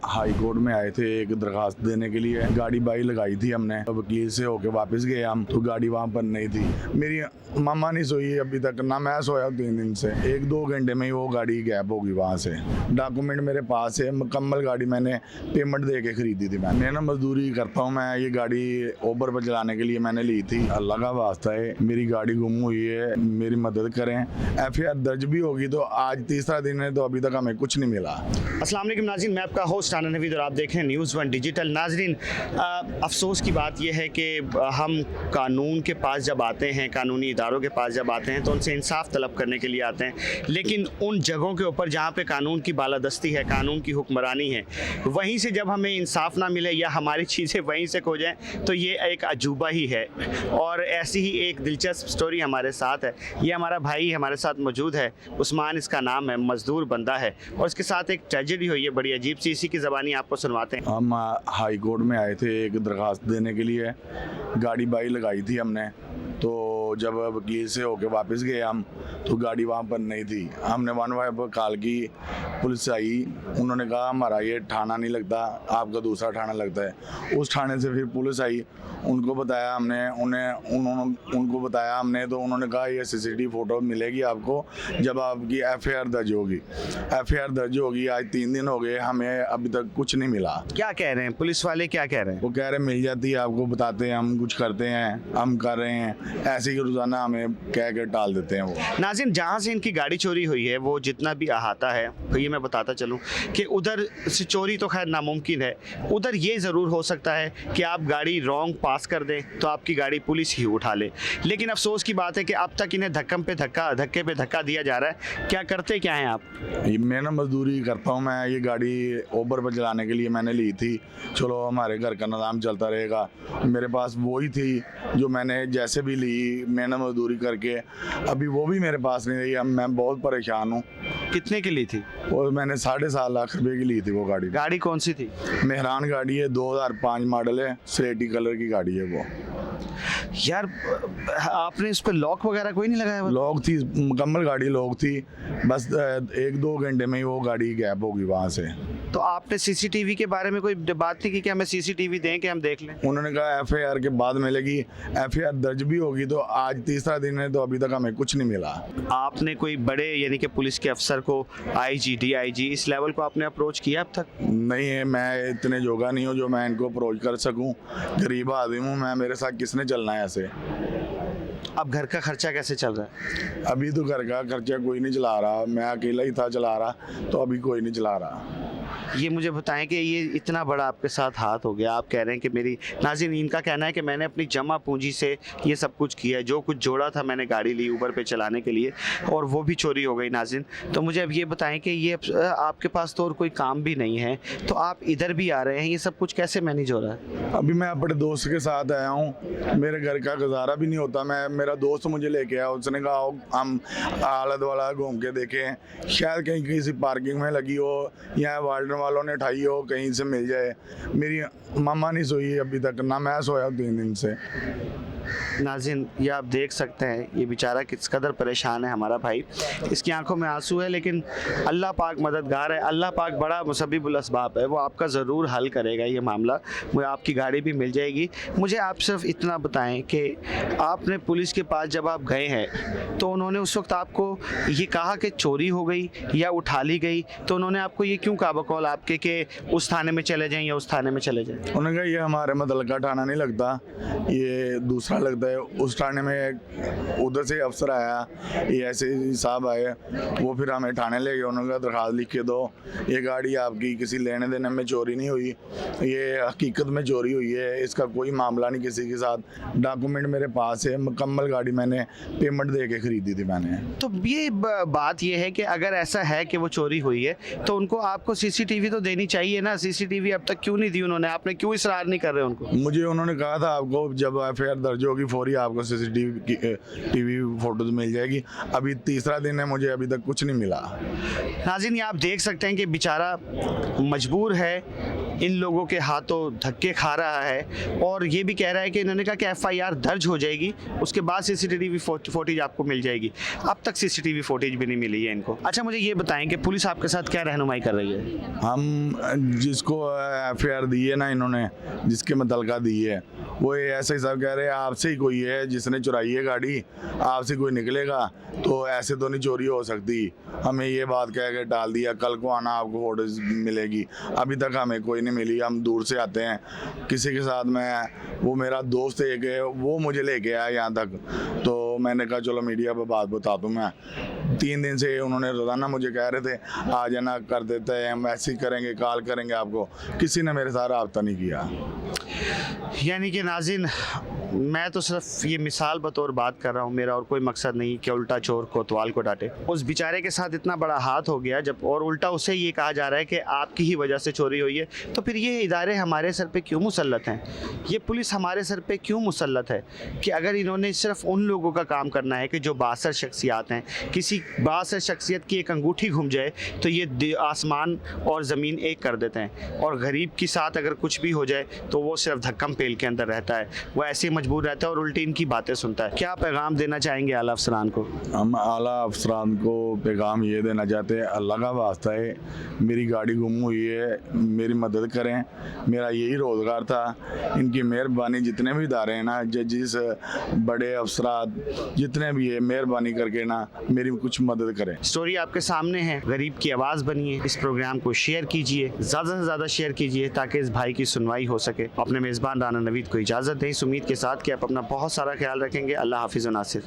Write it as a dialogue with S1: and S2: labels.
S1: High court में आए थे एक दरखास्त देने के लिए। गाड़ी बाई लगाई थी हमने, वकील से होके वापस गए हम तो गाड़ी वहाँ पर नहीं थी। मेरी मामा नहीं सोई अभी तक, ना मैं सोया 3 दिन से। 1-2 घंटे में ही वो गाड़ी गैप होगी वहाँ से। डॉक्यूमेंट मेरे पास है, मुकम्मल गाड़ी मैंने पेमेंट दे के खरीदी थी। मैं ना मजदूरी करता हूँ, मैं ये गाड़ी ओबर पर चलाने के लिए मैंने ली थी। अल्लाह का वास्ता है, मेरी गाड़ी गुम हुई है, मेरी मदद करें। FIR दर्ज भी होगी तो आज तीसरा दिन है तो अभी तक हमें कुछ नहीं मिला।
S2: अस्सलाम वालेकुम नाज़रीन, मैं आपका होस्ट आनंद नवीद और आप देख रहे हैं न्यूज़ 1 डिजिटल। नाज़रीन, अफसोस की बात यह है कि हम कानून के पास जब आते हैं, कानूनी इदारों के पास जब आते हैं तो उनसे इंसाफ तलब करने के लिए आते हैं, लेकिन उन जगहों के ऊपर जहाँ पे कानून की बालादस्ती है, कानून की हुक्मरानी है, वहीं से जब हमें इंसाफ ना मिले या हमारी चीज़ें वहीं से खो जाएँ तो ये एक अजूबा ही है। और ऐसी ही एक दिलचस्प स्टोरी हमारे साथ है। ये हमारा भाई हमारे साथ मौजूद है, उस्मान इसका नाम है, मज़दूर बंदा है और इसके साथ एक ट्रेजेडी हुई है बड़ी अजीब सी। इसी की ज़बानी आपको सुनवाते हैं।
S1: हम हाई कोर्ट में आए थे एक दरखास्त देने के लिए। गाड़ी बाई लगाई थी हमने, तो जब वकील से होके वापस गए हम तो गाड़ी वहाँ पर नहीं थी। हमने 115 पर कॉल की, पुलिस आई, उन्होंने कहा हमारा ये थाना नहीं लगता, आपका दूसरा थाना लगता है। उस थाने से फिर पुलिस आई, उनको बताया हमने, उनको बताया हमने तो उन्होंने कहा ये CCTV फोटो मिलेगी आपको जब आपकी FIR दर्ज होगी। FIR दर्ज होगी, आज 3 दिन हो गए, हमें अभी तक कुछ नहीं मिला।
S2: क्या कह रहे हैं पुलिस वाले, क्या कह रहे हैं?
S1: वो कह रहे मिल जाती है आपको, बताते हैं हम कुछ करते हैं, हम कर रहे हैं, ऐसे ही रोजाना हमें कह के टाल देते हैं वो।
S2: नाज़रीन, जहाँ से इनकी गाड़ी चोरी हुई है वो जितना भी अहाता है, तो ये मैं बताता चलूँ कि उधर से चोरी तो खैर नामुमकिन है। उधर ये ज़रूर हो सकता है कि आप गाड़ी रॉन्ग पास कर दें तो आपकी गाड़ी पुलिस ही उठा ले, लेकिन अफसोस की बात है कि अब तक इन्हें धक्के पे धक्का दिया जा रहा है। क्या करते क्या हैं आप?
S1: मैं ना मजदूरी करता हूँ, मैं ये गाड़ी ओबर पर चलाने के लिए मैंने ली थी। चलो हमारे घर का निज़ाम चलता रहेगा, मेरे पास वही थी जो मैंने जैसे भी ली, मैंने मजदूरी करके। अभी वो भी मेरे पास नहीं रही, अब मैं बहुत परेशान हूँ।
S2: कितने की ली थी?
S1: और मैंने 7.5 लाख रुपए की ली थी वो गाड़ी।
S2: गाड़ी कौन सी थी?
S1: मेहरान गाड़ी है, 2005 मॉडल है, स्लेटी कलर की गाड़ी है वो।
S2: यार, आपने इस पर लॉक वगैरह कोई नहीं लगाया?
S1: लॉक थी, मुकम्मल गाड़ी लॉक थी, बस 1-2 घंटे में ही वो गाड़ी गैप होगी वहाँ से।
S2: तो आपने CCTV के बारे में कोई बात नहीं की कि हमें CCTV दें कि हम देख लें?
S1: उन्होंने कहा FIR के बाद मिलेगी, FIR दर्ज भी होगी तो आज तीसरा दिन है तो अभी तक हमें कुछ नहीं मिला।
S2: आपने कोई बड़े यानी कि पुलिस के अफसर को, IG, DIG इस लेवल को आपने अप्रोच किया अब तक?
S1: नहीं है, मैं इतने जोगा नहीं हूँ जो मैं इनको अप्रोच कर सकूँ। गरीब आदमी हूँ मैं, मेरे साथ किसने चलना है ऐसे।
S2: अब घर का खर्चा कैसे चल रहा है?
S1: अभी तो घर का खर्चा कोई नहीं चला रहा, मैं अकेला ही था चला रहा, तो अभी कोई नहीं चला रहा।
S2: ये मुझे बताएं कि ये इतना बड़ा आपके साथ हाथ हो गया, आप कह रहे हैं कि मेरी, नाज़रीन इनका कहना है कि मैंने अपनी जमा पूंजी से ये सब कुछ किया है, जो कुछ जोड़ा था मैंने गाड़ी ली ऊबर पे चलाने के लिए और वो भी चोरी हो गई। नाज़रीन, तो मुझे अब ये बताएं कि ये आपके पास तो और कोई काम भी नहीं है, तो आप इधर भी आ रहे हैं, ये सब कुछ कैसे मैनेज हो रहा है?
S1: अभी मैं अपने दोस्त के साथ आया हूँ, मेरे घर का गुजारा भी नहीं होता। मेरा दोस्त मुझे लेके आया, उसने कहा हम आलत वाला घूम के देखें, शायद कहीं किसी पार्किंग में लगी हो या वार्डन वालों ने उठाई हो, कहीं से मिल जाए। मेरी मामा नहीं सोई अभी तक, ना मैं सोया 3 दिन से।
S2: नाज़रीन, ये आप देख सकते हैं ये बेचारा किस कदर परेशान है हमारा भाई, इसकी आंखों में आंसू है, लेकिन अल्लाह पाक मददगार है, अल्लाह पाक बड़ा मुसब्बिबुल असबाब है, वो आपका ज़रूर हल करेगा ये मामला। मुझे आपकी गाड़ी भी मिल जाएगी। मुझे आप सिर्फ इतना बताएं कि आपने पुलिस के पास जब आप गए हैं तो उन्होंने उस वक्त आपको ये कहा कि चोरी हो गई या उठा ली गई, तो उन्होंने आपको ये क्यों कहा बकौल आपके कि उस थाने में चले जाएँ या उस थाने में चले जाएँ?
S1: उन्होंने कहा ये हमारे मुतल्लिका थाना नहीं लगता, ये दूसरा लगता है। उस थाने में उधर से अफसर आया, ये ऐसे साहब आए, वो फिर हमें थाने ले गए। उन्होंने कहा दरखास्त लिख के दो, ये गाड़ी आपकी किसी लेने देने में चोरी नहीं हुई, ये हकीकत में चोरी हुई है, इसका कोई मामला नहीं किसी के साथ। डॉक्यूमेंट मेरे पास है, मुकम्मल गाड़ी मैंने पेमेंट दे के खरीदी थी मैंने।
S2: तो ये बात ये है कि अगर ऐसा है कि वो चोरी हुई है तो उनको आपको CCTV तो देनी चाहिए ना। CCTV अब तक क्यों नहीं दी उन्होंने? आपने क्यों इसरार नहीं कर रहे उनको?
S1: मुझे उन्होंने कहा था आपको जब FIR दर्ज होगी फौरी आपको CCTV फोटोज मिल जाएगी। अभी तीसरा दिन है, मुझे अभी तक कुछ नहीं मिला।
S2: नाज़रीन, ये आप देख सकते हैं कि बेचारा मजबूर है इन लोगों के हाथों धक्के खा रहा है और ये भी कह रहा है कि इन्होंने कहा कि FIR दर्ज हो जाएगी, उसके बाद CCTV फुटेज आपको मिल जाएगी। अब तक CCTV फुटेज भी नहीं मिली है इनको। अच्छा, मुझे ये बताएं कि पुलिस आपके साथ क्या रहनुमाई कर रही है?
S1: हम जिसको FIR दी है ना इन्होंने, जिसके मुतलका दी है, वो ये ऐसे ही सब कह रहे हैं आपसे ही कोई है जिसने चुराई है गाड़ी, आपसे कोई निकलेगा तो ऐसे तो नहीं चोरी हो सकती। हमें ये बात कह के टाल दिया, कल को आना आपको फोटोज मिलेगी। अभी तक हमें कोई नहीं मिली। हम दूर से आते हैं, किसी के साथ मैं, वो मेरा दोस्त एक है, वो मुझे लेके आया यहाँ तक, तो मैंने कहा चलो मीडिया पर बात बता दूँ। मैं 3 दिन से उन्होंने रोज़ाना मुझे कह रहे थे आ जाना, कर देते हैं, मैसेज करेंगे, कॉल करेंगे आपको। किसी ने मेरे साथ रब्ता नहीं किया।
S2: यानी कि नाज़रीन, मैं तो सिर्फ ये मिसाल बतौर बात कर रहा हूँ, मेरा और कोई मकसद नहीं कि उल्टा चोर कोतवाल को डांटे। उस बेचारे के साथ इतना बड़ा हाथ हो गया जब, और उल्टा उसे ये कहा जा रहा है कि आपकी ही वजह से चोरी हुई है, तो फिर ये इदारे हमारे सर पे क्यों मुसल्लत हैं? ये पुलिस हमारे सर पे क्यों मुसल्लत है कि अगर इन्होंने सिर्फ उन लोगों का काम करना है कि जो बासर शख्सियात हैं, किसी बासर शख्सियत की एक अंगूठी घूम जाए तो ये आसमान और ज़मीन एक कर देते हैं, और गरीब के साथ अगर कुछ भी हो जाए तो वो सिर्फ धक्कम पेल के अंदर रहता है, वो ऐसे ही मजबूर रहता है और उल्टी इनकी बातें सुनता है। क्या पैगाम देना चाहेंगे आला अफसरान को?
S1: हम आला अफसरान को पैगाम ये देना चाहते हैं, अल्लाह का वास्ता है, मेरी गाड़ी गुम हुई है, मेरी मदद करें, मेरा यही रोज़गार था। इनकी मेहरबानी, जितने भी इदारे हैं ना, जजिस, बड़े अफसरात जितने भी है, मेहरबानी करके ना मेरी कुछ मदद करें।
S2: स्टोरी आपके सामने है, गरीब की आवाज़ बनिए, इस प्रोग्राम को शेयर कीजिए, ज़्यादा से ज़्यादा शेयर कीजिए ताकि इस भाई की सुनवाई हो सके। अपने मेज़बान राना नवीद को इजाज़त दें इस उम्मीद के साथ कि आप अपना बहुत सारा ख्याल रखेंगे। अल्लाह हाफिज़ व नासिर।